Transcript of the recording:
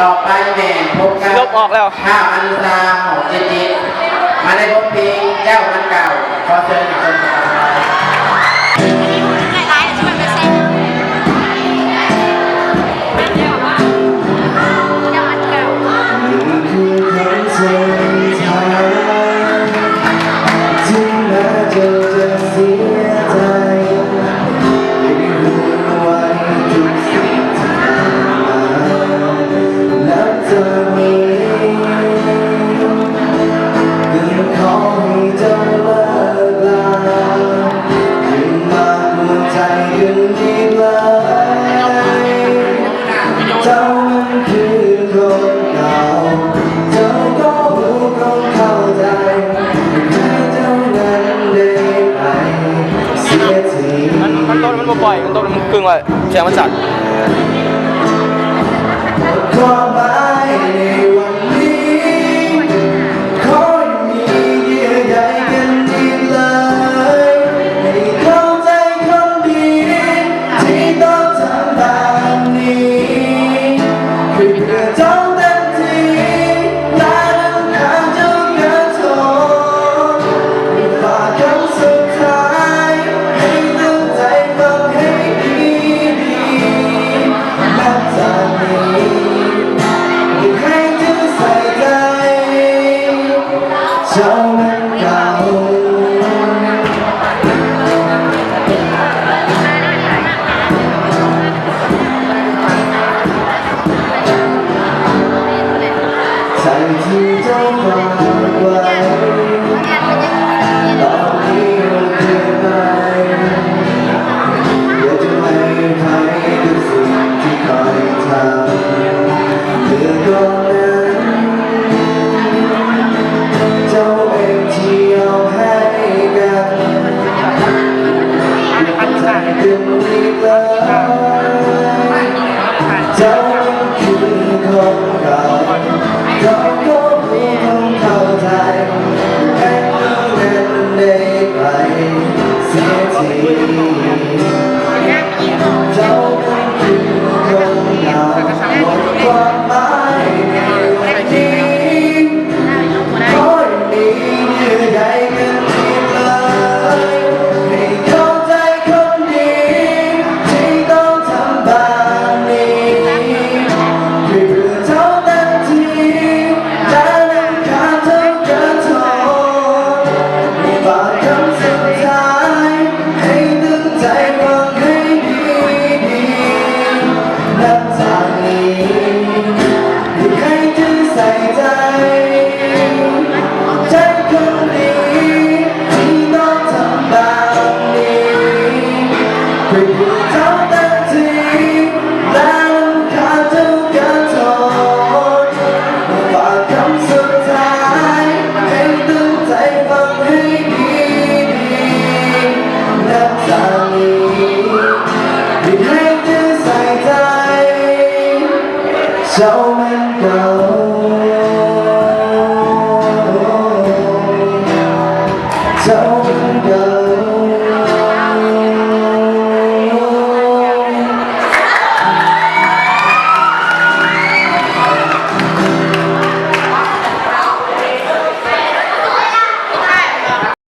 ต่อไปแม่พบกับ ลบออกแล้ว ข้าวอันซาของเจจิมาในบทเพลงแก้วมันเก่าขอเชิญคนฟังมันโตมันบ่ปล่อยมันโตมันกึ่งไว้เสียงมันสั่นความหมายในวันนี้ขอมีเยื่อใยกันอีกเลยให้เข้าใจคนดีที่ต้องทำแบบนี้คือเพื่อจ้องเต็มที่และน้ำตาจะกระทบฝากคำสุดท้ายให้ตั้งใจฟังให้ดีนับจากนี้ให้เธอใส่ใจเจ้ามันเก่าใจที่เจ้าฝากไว้ตอนนี้มันเปลี่ยนไปอยากจะให้ใครดูสิ่งที่คอยทำเพื่อก่อนเจ้าเองที่เอาให้กันใจเต็มอีกแล้วเจ้าคือคนเก่าเจ้าก็รู้ต้องเข้าใจให้เงินได้ไปเสียทีเจ้าคือคนเก่าหมดความหมายในวันนี้ขอให้มีเยื่อใยกันอีกเลยให้เข้าใจคนดีที่ต้องทำแบบนี้เพื่อเท่าเต็มที่และน้ำตาเธอกระทบฝากคำสุดท้ายให้ตั้งใจฟังให้ดีนับจากนี้ให้เธอใส่ใจใจคนดีที่ต้องทำแบบนี้เพื่อเท่าเต็มที่และน้ำตาเธอกระทบฝากคำสุดท้ายให้ตั้งใจฟังให้ดีนับจากนี้ให้เธอใส่ใจเจ้า